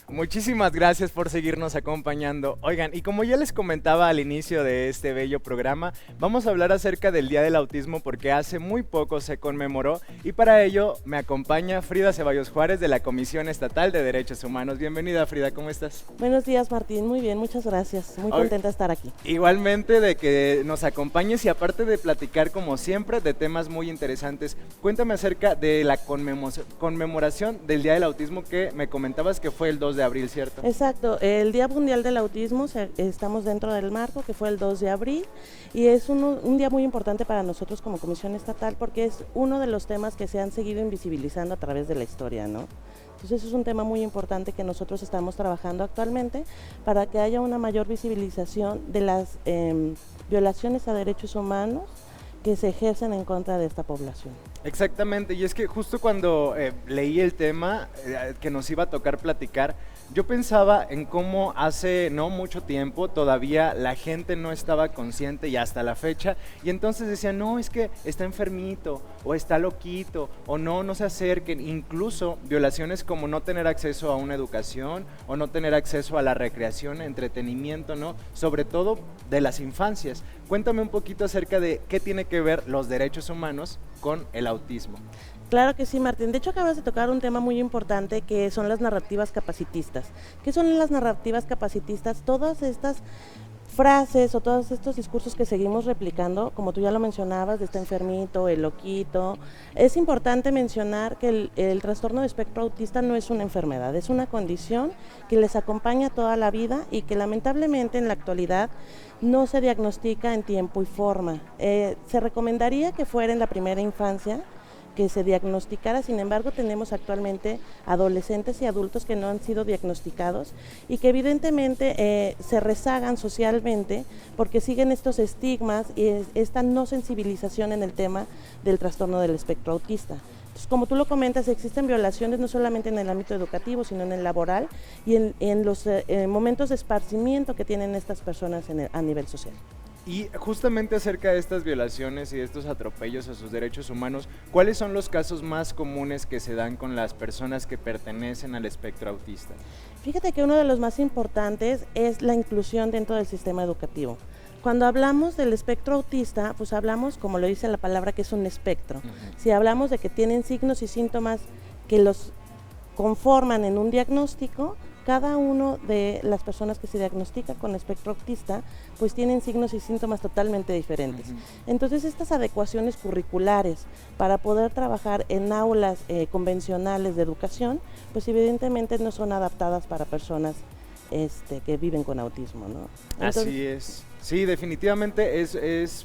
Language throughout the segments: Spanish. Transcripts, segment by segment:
Muchísimas gracias por seguirnos acompañando. Oigan, y como ya les comentaba al inicio de este bello programa, vamos a hablar acerca del Día del Autismo porque hace muy poco se conmemoró y para ello me acompaña Frida Ceballos Juárez de la Comisión Estatal de Derechos Humanos. Bienvenida, Frida, ¿cómo estás? Buenos días, Martín, muy bien, muchas gracias, muy contenta de estar aquí. Igualmente de que nos acompañes y aparte de platicar como siempre de temas muy interesantes, cuéntame acerca de la conmemoración del Día del Autismo que me comentabas que fue el 2 de abril, ¿cierto? Exacto, el Día Mundial del Autismo, estamos dentro del marco, que fue el 2 de abril, y es un día muy importante para nosotros como Comisión Estatal porque es uno de los temas que se han seguido invisibilizando a través de la historia, ¿no? Entonces eso es un tema muy importante que nosotros estamos trabajando actualmente para que haya una mayor visibilización de las violaciones a derechos humanos que se ejercen en contra de esta población. Exactamente, y es que justo cuando leí el tema que nos iba a tocar platicar, yo pensaba en cómo hace no mucho tiempo todavía la gente no estaba consciente y hasta la fecha, y entonces decían, no, es que está enfermito, o está loquito, o no se acerquen, incluso violaciones como no tener acceso a una educación, o no tener acceso a la recreación, entretenimiento, ¿no? Sobre todo de las infancias. Cuéntame un poquito acerca de qué tiene que ver los derechos humanos con el autismo. Claro que sí, Martín. De hecho, acabas de tocar un tema muy importante que son las narrativas capacitistas. ¿Qué son las narrativas capacitistas? Todas estas frases o todos estos discursos que seguimos replicando, como tú ya lo mencionabas, de este enfermito, el loquito. Es importante mencionar que el trastorno de espectro autista no es una enfermedad, es una condición que les acompaña toda la vida y que lamentablemente en la actualidad no se diagnostica en tiempo y forma. Se recomendaría que fuera en la primera infancia que se diagnosticara, sin embargo tenemos actualmente adolescentes y adultos que no han sido diagnosticados y que evidentemente se rezagan socialmente porque siguen estos estigmas y esta no sensibilización en el tema del trastorno del espectro autista. Entonces, como tú lo comentas, existen violaciones no solamente en el ámbito educativo, sino en el laboral y en los momentos de esparcimiento que tienen estas personas a nivel social. Y justamente acerca de estas violaciones y de estos atropellos a sus derechos humanos, ¿cuáles son los casos más comunes que se dan con las personas que pertenecen al espectro autista? Fíjate que uno de los más importantes es la inclusión dentro del sistema educativo. Cuando hablamos del espectro autista, pues hablamos, como lo dice la palabra, que es un espectro. Si hablamos de que tienen signos y síntomas que los conforman en un diagnóstico, cada uno de las personas que se diagnostican con espectro autista pues tienen signos y síntomas totalmente diferentes. Entonces estas adecuaciones curriculares para poder trabajar en aulas convencionales de educación pues evidentemente no son adaptadas para personas que viven con autismo, ¿no? Entonces, así es. Sí, definitivamente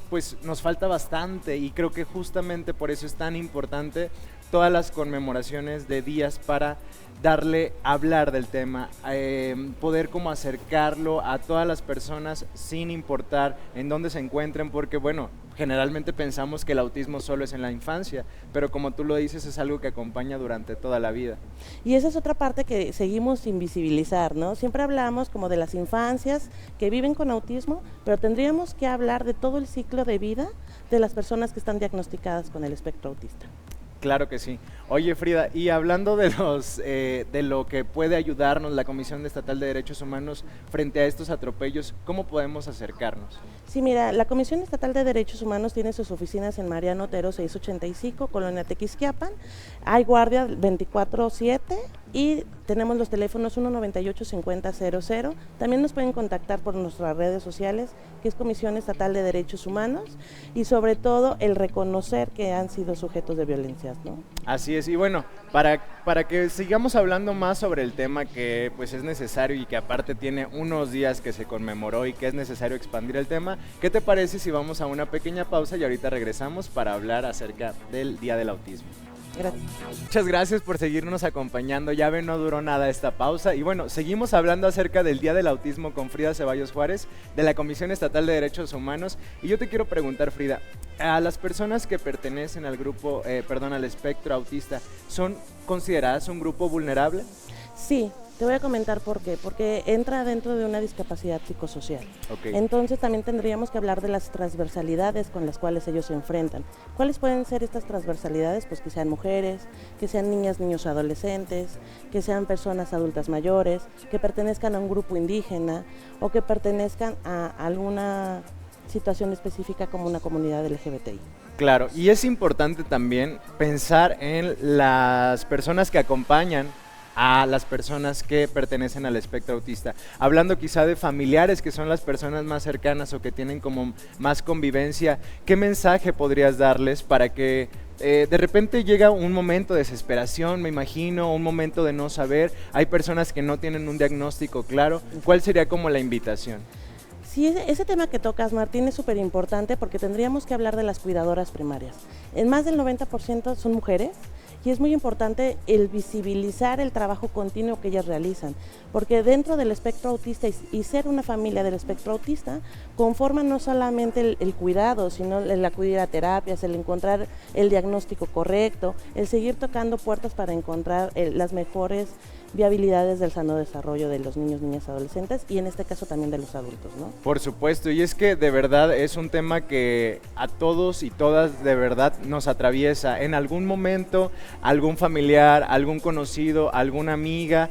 pues nos falta bastante y creo que justamente por eso es tan importante todas las conmemoraciones de días para hablar del tema, poder como acercarlo a todas las personas sin importar en dónde se encuentren, porque bueno, generalmente pensamos que el autismo solo es en la infancia, pero como tú lo dices es algo que acompaña durante toda la vida. Y esa es otra parte que seguimos sin visibilizar, ¿no? Siempre hablamos como de las infancias que viven con autismo, pero tendríamos que hablar de todo el ciclo de vida de las personas que están diagnosticadas con el espectro autista. Claro que sí. Oye, Frida, y hablando de lo que puede ayudarnos la Comisión Estatal de Derechos Humanos frente a estos atropellos, ¿cómo podemos acercarnos? Sí, mira, la Comisión Estatal de Derechos Humanos tiene sus oficinas en Mariano Otero 685, Colonia Tequisquiapan. Hay guardia 24/7 y tenemos los teléfonos 198-5000. También nos pueden contactar por nuestras redes sociales, que es Comisión Estatal de Derechos Humanos, y sobre todo el reconocer que han sido sujetos de violencias, ¿no? Así es, y bueno, para que sigamos hablando más sobre el tema que pues es necesario y que aparte tiene unos días que se conmemoró y que es necesario expandir el tema, ¿qué te parece si vamos a una pequeña pausa y ahorita regresamos para hablar acerca del Día del Autismo? Gracias. Muchas gracias por seguirnos acompañando. Ya ven, no duró nada esta pausa. Y bueno, seguimos hablando acerca del Día del Autismo con Frida Ceballos Juárez, de la Comisión Estatal de Derechos Humanos. Y yo te quiero preguntar, Frida, a las personas que pertenecen al al espectro autista, ¿son consideradas un grupo vulnerable? Sí, Te voy a comentar por qué, porque entra dentro de una discapacidad psicosocial. Ok. Entonces también tendríamos que hablar de las transversalidades con las cuales ellos se enfrentan. ¿Cuáles pueden ser estas transversalidades? Pues que sean mujeres, que sean niñas, niños, adolescentes, que sean personas adultas mayores, que pertenezcan a un grupo indígena o que pertenezcan a alguna situación específica como una comunidad LGBTI. Claro, y es importante también pensar en las personas que acompañan a las personas que pertenecen al espectro autista. Hablando quizá de familiares, que son las personas más cercanas o que tienen como más convivencia, ¿qué mensaje podrías darles para que de repente llega un momento de desesperación, me imagino, un momento de no saber, hay personas que no tienen un diagnóstico claro? ¿Cuál sería como la invitación? Sí, ese tema que tocas, Martín, es súper importante porque tendríamos que hablar de las cuidadoras primarias. En más del 90% son mujeres y es muy importante el visibilizar el trabajo continuo que ellas realizan, porque dentro del espectro autista y ser una familia del espectro autista conforman no solamente el cuidado, sino el acudir a terapias, el encontrar el diagnóstico correcto, el seguir tocando puertas para encontrar las mejores viabilidades del sano desarrollo de los niños, niñas, adolescentes y en este caso también de los adultos, ¿no? Por supuesto, y es que de verdad es un tema que a todos y todas de verdad nos atraviesa. En algún momento, algún familiar, algún conocido, alguna amiga,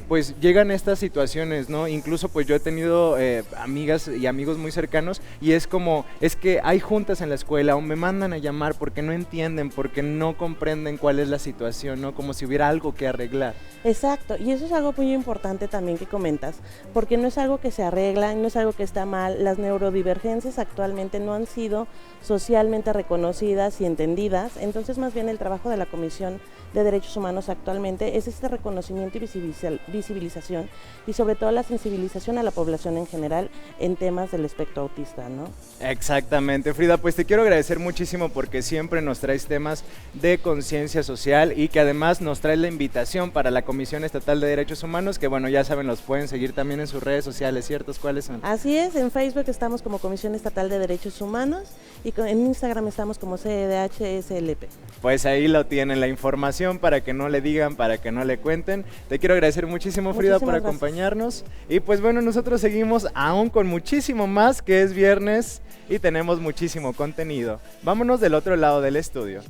pues llegan estas situaciones, ¿no? Incluso pues yo he tenido amigas y amigos muy cercanos y es como, es que hay juntas en la escuela o me mandan a llamar porque no entienden, porque no comprenden cuál es la situación, ¿no? Como si hubiera algo que arreglar. Exacto, y eso es algo muy importante también que comentas, porque no es algo que se arregla, no es algo que está mal. Las neurodivergencias actualmente no han sido socialmente reconocidas y entendidas, entonces más bien el trabajo de la Comisión de Derechos Humanos actualmente es este reconocimiento y visibilización y sobre todo la sensibilización a la población en general en temas del espectro autista, ¿no? Exactamente, Frida, pues te quiero agradecer muchísimo porque siempre nos traes temas de conciencia social y que además nos traes la invitación para la Comisión Estatal de Derechos Humanos, que bueno, ya saben, los pueden seguir también en sus redes sociales, ¿ciertos? ¿Cuáles son? Así es, en Facebook estamos como Comisión Estatal de Derechos Humanos y en Instagram estamos como CEDHSLP. Pues ahí lo tienen, la información para que no le digan, para que no le cuenten. Te quiero agradecer muchísimo, Frida, por acompañarnos. Y pues bueno, nosotros seguimos aún con muchísimo más, que es viernes y tenemos muchísimo contenido. Vámonos del otro lado del estudio.